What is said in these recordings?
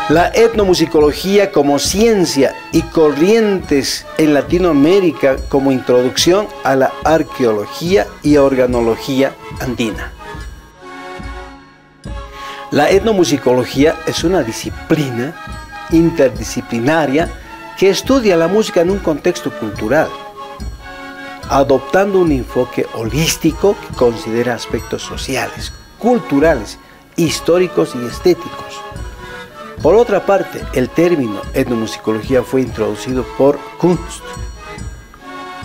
La etnomusicología como ciencia y corrientes en Latinoamérica como introducción a la arqueología y organología andina. La etnomusicología es una disciplina interdisciplinaria que estudia la música en un contexto cultural, adoptando un enfoque holístico que considera aspectos sociales, culturales, históricos y estéticos. Por otra parte, el término etnomusicología fue introducido por Kunst.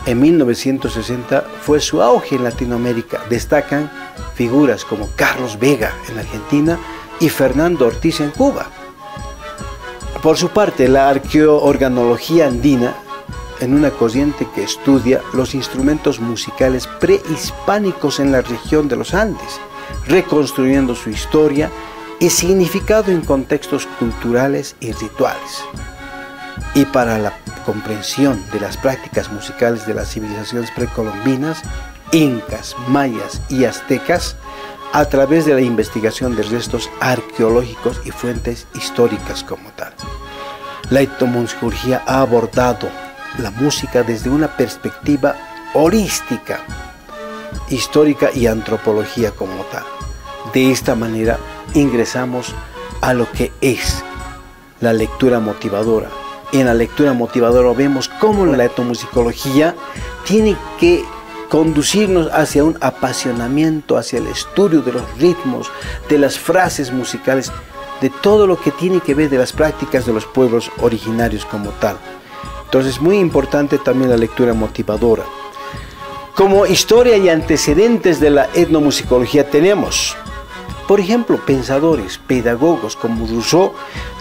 En 1960 fue su auge en Latinoamérica. Destacan figuras como Carlos Vega en Argentina y Fernando Ortiz en Cuba. Por su parte, la arqueoorganología andina, en una corriente que estudia los instrumentos musicales prehispánicos en la región de los Andes, reconstruyendo su historia y significado en contextos culturales y rituales. Y para la comprensión de las prácticas musicales de las civilizaciones precolombinas, incas, mayas y aztecas, a través de la investigación de restos arqueológicos y fuentes históricas como tal. La etnomusicología ha abordado la música desde una perspectiva holística, histórica y antropología como tal. De esta manera ingresamos a lo que es la lectura motivadora. En la lectura motivadora vemos cómo la etnomusicología tiene que conducirnos hacia un apasionamiento, hacia el estudio de los ritmos, de las frases musicales, de todo lo que tiene que ver de las prácticas de los pueblos originarios como tal. Entonces, muy importante también la lectura motivadora. Como historia y antecedentes de la etnomusicología tenemos, por ejemplo, pensadores, pedagogos como Rousseau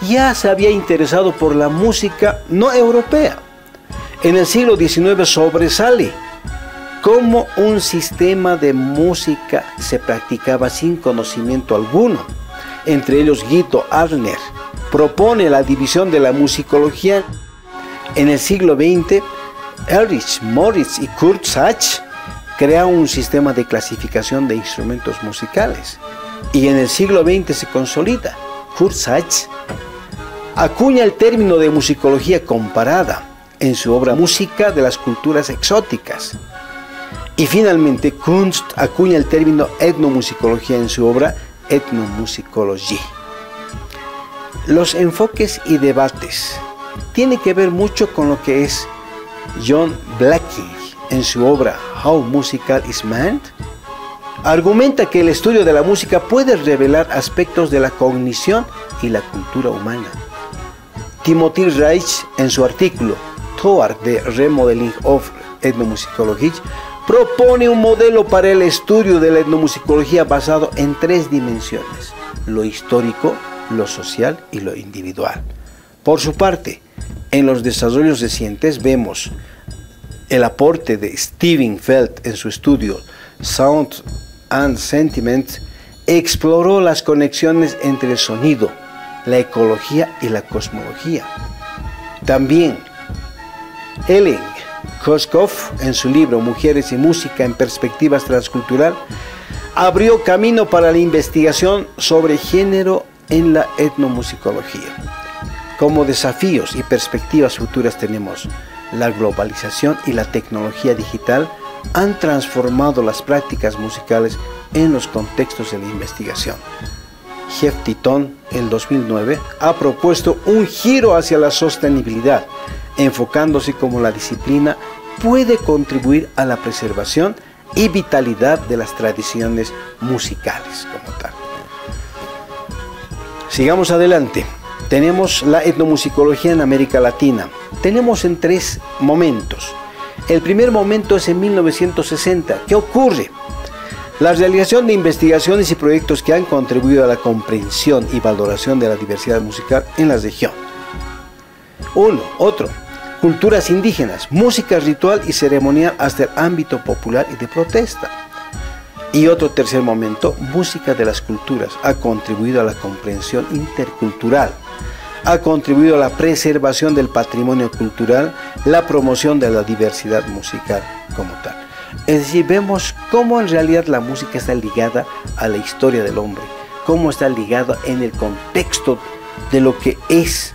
ya se había interesado por la música no europea. En el siglo XIX sobresale cómo un sistema de música se practicaba sin conocimiento alguno. Entre ellos Guido Arner propone la división de la musicología. En el siglo XX, Erich Moritz y Kurt Sachs crean un sistema de clasificación de instrumentos musicales. Y en el siglo XX se consolida. Kurt Sachs acuña el término de musicología comparada en su obra Música de las culturas exóticas. Y finalmente Kunst acuña el término etnomusicología en su obra Ethnomusicologie. Los enfoques y debates tienen que ver mucho con lo que es John Blackie en su obra How Musical is Man. Argumenta que el estudio de la música puede revelar aspectos de la cognición y la cultura humana. Timothy Reich, en su artículo Toward the Remodeling of Ethnomusicology, propone un modelo para el estudio de la etnomusicología basado en 3 dimensiones: lo histórico, lo social y lo individual. Por su parte, en los desarrollos recientes vemos el aporte de Steven Feld en su estudio Sound and Sentiment. Exploró las conexiones entre el sonido, la ecología y la cosmología. También Ellen Koskov, en su libro Mujeres y Música en Perspectivas Transcultural, abrió camino para la investigación sobre género en la etnomusicología. Como desafíos y perspectivas futuras tenemos la globalización y la tecnología digital han transformado las prácticas musicales en los contextos de la investigación. Jeff Titton, en 2009, ha propuesto un giro hacia la sostenibilidad, enfocándose como la disciplina puede contribuir a la preservación y vitalidad de las tradiciones musicales como tal. Sigamos adelante. Tenemos la etnomusicología en América Latina. Tenemos en 3 momentos. El primer momento es en 1960. ¿Qué ocurre? La realización de investigaciones y proyectos que han contribuido a la comprensión y valoración de la diversidad musical en la región. Otro, culturas indígenas, música ritual y ceremonial hasta el ámbito popular y de protesta. Y otro tercer momento, música de las culturas, ha contribuido a la comprensión intercultural, ha contribuido a la preservación del patrimonio cultural, la promoción de la diversidad musical como tal. Es decir, vemos cómo en realidad la música está ligada a la historia del hombre, cómo está ligada en el contexto de lo que es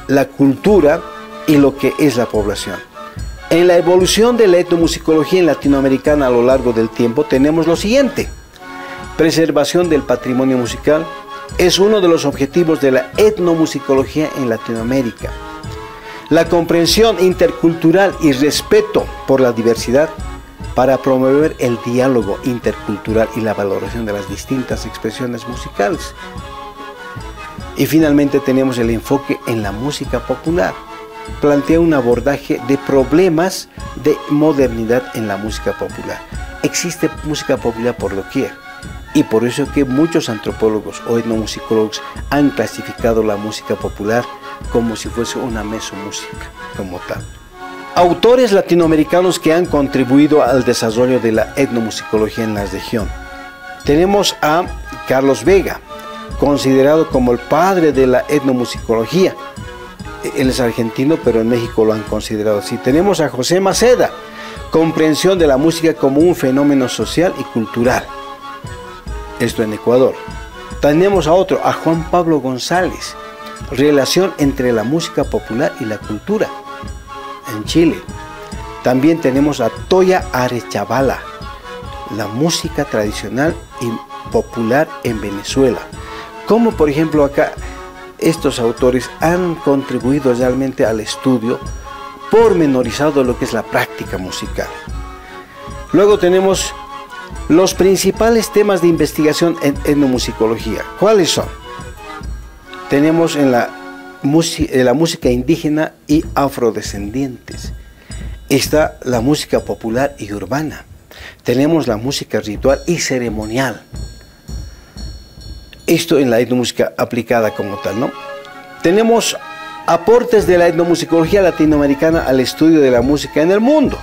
la cultura y lo que es la población. En la evolución de la etnomusicología latinoamericana a lo largo del tiempo tenemos lo siguiente. Preservación del patrimonio musical es uno de los objetivos de la etnomusicología en Latinoamérica. La comprensión intercultural y respeto por la diversidad para promover el diálogo intercultural y la valoración de las distintas expresiones musicales. Y finalmente tenemos el enfoque en la música popular. Plantea un abordaje de problemas de modernidad en la música popular. Existe música popular por doquier y por eso que muchos antropólogos o etnomusicólogos han clasificado la música popular como si fuese una mesomúsica como tal. Autores latinoamericanos que han contribuido al desarrollo de la etnomusicología en la región. Tenemos a Carlos Vega, considerado como el padre de la etnomusicología. Él es argentino, pero en México lo han considerado así. Tenemos a José Maceda, comprensión de la música como un fenómeno social y cultural. Esto en Ecuador. Tenemos a otro, a Juan Pablo González, relación entre la música popular y la cultura, en Chile. También tenemos a Toya Arechavala, la música tradicional y popular en Venezuela. Como por ejemplo acá, estos autores han contribuido realmente al estudio pormenorizado de lo que es la práctica musical. Luego tenemos los principales temas de investigación en etnomusicología. ¿Cuáles son? Tenemos en la música indígena y afrodescendientes. Está la música popular y urbana. Tenemos la música ritual y ceremonial. Esto en la etnomúsica aplicada como tal, ¿no? Tenemos aportes de la etnomusicología latinoamericana al estudio de la música en el mundo.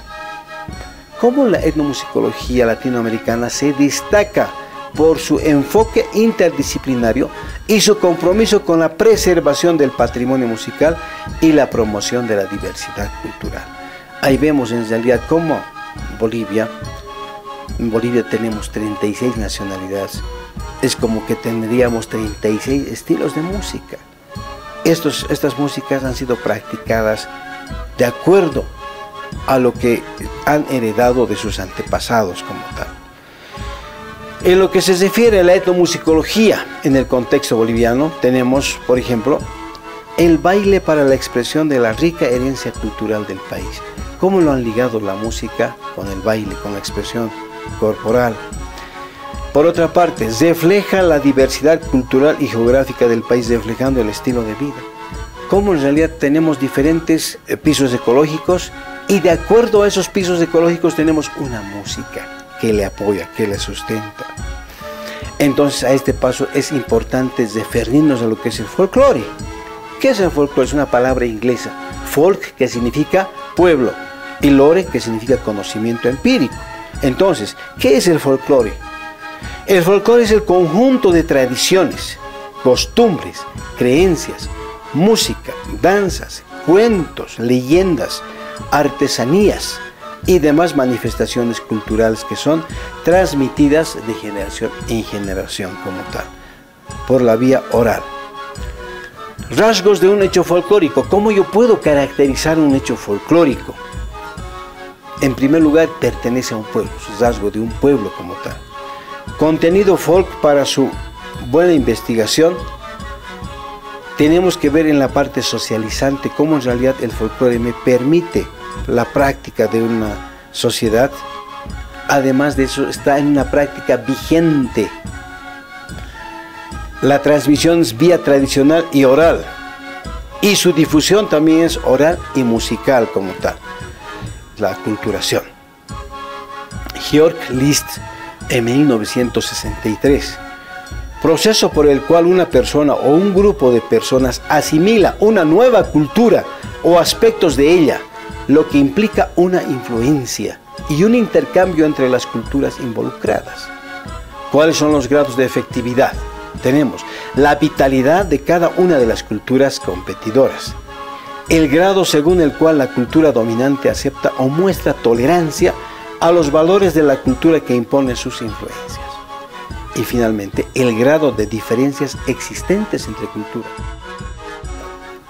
Cómo la etnomusicología latinoamericana se destaca por su enfoque interdisciplinario y su compromiso con la preservación del patrimonio musical y la promoción de la diversidad cultural. Ahí vemos en realidad cómo en Bolivia tenemos 36 nacionalidades. Es como que tendríamos 36 estilos de música. Estas músicas han sido practicadas de acuerdo a lo que han heredado de sus antepasados como tal. En lo que se refiere a la etnomusicología en el contexto boliviano, tenemos, por ejemplo, el baile para la expresión de la rica herencia cultural del país. ¿Cómo lo han ligado la música con el baile, con la expresión corporal? Por otra parte, refleja la diversidad cultural y geográfica del país, reflejando el estilo de vida. Cómo en realidad tenemos diferentes pisos ecológicos y de acuerdo a esos pisos ecológicos tenemos una música que le apoya, que le sustenta. Entonces a este paso es importante referirnos a lo que es el folclore. ¿Qué es el folclore? Es una palabra inglesa. Folk, que significa pueblo, y lore, que significa conocimiento empírico. Entonces, ¿qué es el folclore? El folclore es el conjunto de tradiciones, costumbres, creencias, música, danzas, cuentos, leyendas, artesanías y demás manifestaciones culturales que son transmitidas de generación en generación como tal, por la vía oral. Rasgos de un hecho folclórico. ¿Cómo yo puedo caracterizar un hecho folclórico? En primer lugar, pertenece a un pueblo, es rasgo de un pueblo como tal. Contenido folk para su buena investigación. Tenemos que ver en la parte socializante cómo en realidad el folclore me permite la práctica de una sociedad. Además de eso, está en una práctica vigente. La transmisión es vía tradicional y oral, y su difusión también es oral y musical como tal. La aculturación. Georg List, en 1963. Proceso por el cual una persona o un grupo de personas asimila una nueva cultura o aspectos de ella, lo que implica una influencia y un intercambio entre las culturas involucradas. ¿Cuáles son los grados de efectividad? Tenemos la vitalidad de cada una de las culturas competidoras, el grado según el cual la cultura dominante acepta o muestra tolerancia a los valores de la cultura que impone sus influencias, y finalmente el grado de diferencias existentes entre culturas.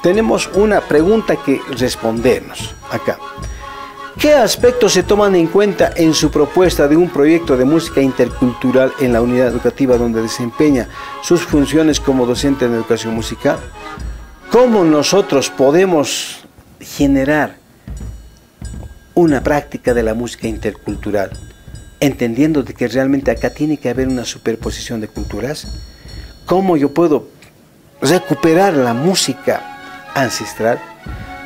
tenemos una pregunta que respondernos acá. ¿Qué aspectos se toman en cuenta en su propuesta de un proyecto de música intercultural en la unidad educativa donde desempeña sus funciones como docente en educación musical? ¿Cómo nosotros podemos generar una práctica de la música intercultural, entendiendo de que realmente acá tiene que haber una superposición de culturas? ¿Cómo yo puedo recuperar la música ancestral?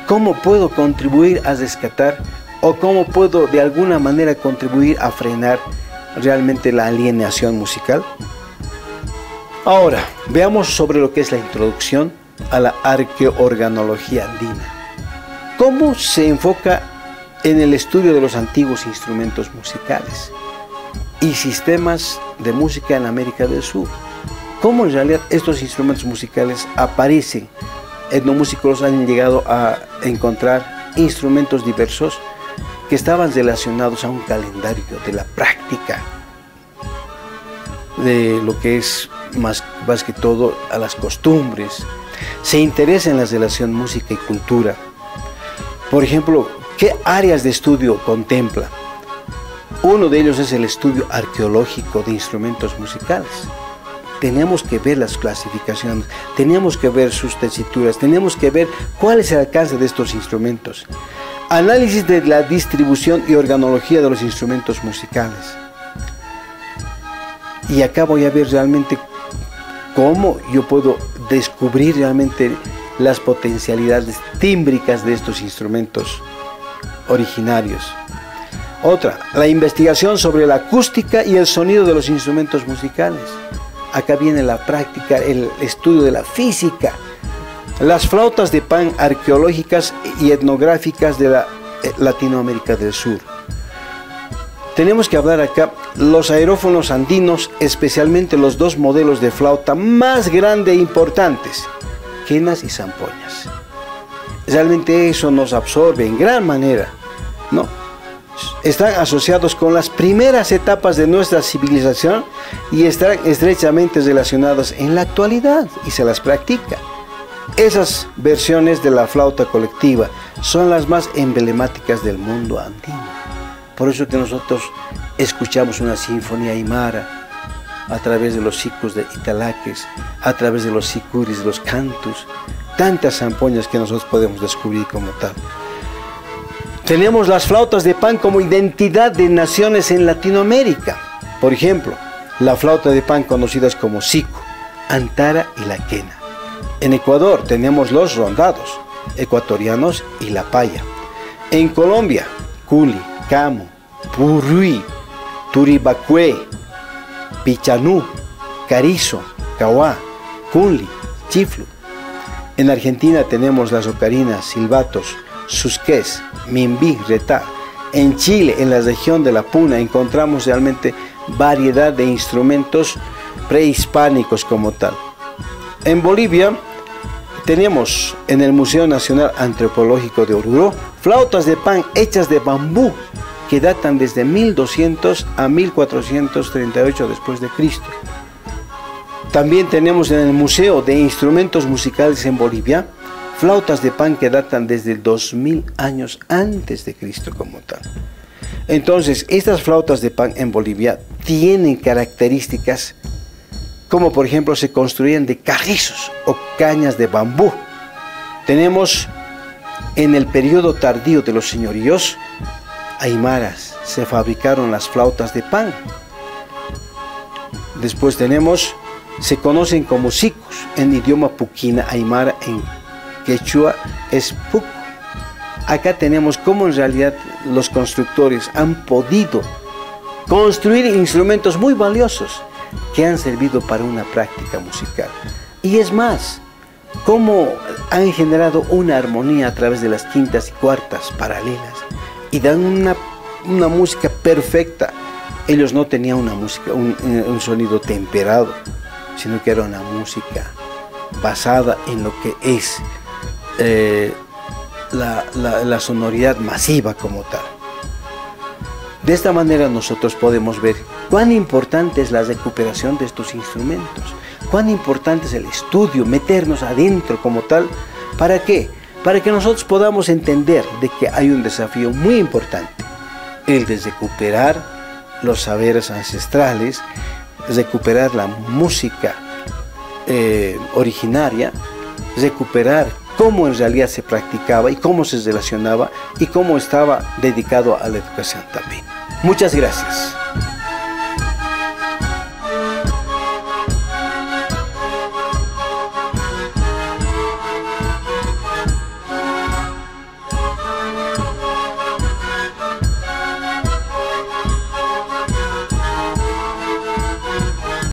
¿Cómo puedo contribuir a rescatar o cómo puedo de alguna manera contribuir a frenar realmente la alienación musical? Ahora, veamos sobre lo que es la introducción a la arqueoorganología andina. ¿Cómo se enfoca en el estudio de los antiguos instrumentos musicales y sistemas de música en América del Sur? ¿Cómo en realidad estos instrumentos musicales aparecen? Etnomúsicos han llegado a encontrar instrumentos diversos que estaban relacionados a un calendario de la práctica, de lo que es más que todo a las costumbres. Se interesa en la relación música y cultura. Por ejemplo, ¿qué áreas de estudio contempla? Uno de ellos es el estudio arqueológico de instrumentos musicales. Tenemos que ver las clasificaciones, tenemos que ver sus tesituras, tenemos que ver cuál es el alcance de estos instrumentos. Análisis de la distribución y organología de los instrumentos musicales. Y acá voy a ver realmente cómo yo puedo descubrir realmente las potencialidades tímbricas de estos instrumentos originarios. Otra, la investigación sobre la acústica y el sonido de los instrumentos musicales. Acá viene la práctica, el estudio de la física. Las flautas de pan arqueológicas y etnográficas de la Latinoamérica del Sur. Tenemos que hablar acá los aerófonos andinos, especialmente los dos modelos de flauta más grandes e importantes, quenas y zampoñas. Realmente eso nos absorbe en gran manera, ¿no? Están asociados con las primeras etapas de nuestra civilización y están estrechamente relacionadas en la actualidad y se las practica. Esas versiones de la flauta colectiva son las más emblemáticas del mundo andino. Por eso que nosotros escuchamos una sinfonía aymara a través de los ciclos de Italaques, a través de los sicuris, los cantus, tantas zampoñas que nosotros podemos descubrir como tal. Tenemos las flautas de pan como identidad de naciones en Latinoamérica. Por ejemplo, la flauta de pan conocidas como sicu, antara y la quena. En Ecuador tenemos los rondados ecuatorianos y la paya. En Colombia, culi, camo, purruí, turibacue, pichanú, carizo, cahuá, cunli, chiflu. En Argentina tenemos las ocarinas, silbatos, susqués, mimbí, retá. En Chile, en la región de la Puna, encontramos realmente variedad de instrumentos prehispánicos como tal. En Bolivia tenemos en el Museo Nacional Antropológico de Oruro flautas de pan hechas de bambú que datan desde 1200 a 1438 después de Cristo. También tenemos en el Museo de Instrumentos Musicales en Bolivia flautas de pan que datan desde 2000 años antes de Cristo como tal. Entonces, estas flautas de pan en Bolivia tienen características como por ejemplo se construían de carrizos o cañas de bambú. Tenemos en el periodo tardío de los señoríos aymaras, se fabricaron las flautas de pan. Después tenemos, se conocen como sicus en idioma puquina aymara, en quechua es puc. Acá tenemos cómo en realidad los constructores han podido construir instrumentos muy valiosos que han servido para una práctica musical. Y es más, cómo han generado una armonía a través de las quintas y cuartas paralelas y dan una música perfecta. Ellos no tenían una música, un sonido temperado, sino que era una música basada en lo que es la sonoridad masiva como tal. De esta manera nosotros podemos ver cuán importante es la recuperación de estos instrumentos, cuán importante es el estudio, meternos adentro como tal, ¿Para qué? Para que nosotros podamos entender de que hay un desafío muy importante, el de recuperar los saberes ancestrales, recuperar la música originaria, recuperar cómo en realidad se practicaba y cómo se relacionaba y cómo estaba dedicado a la educación también. Muchas gracias.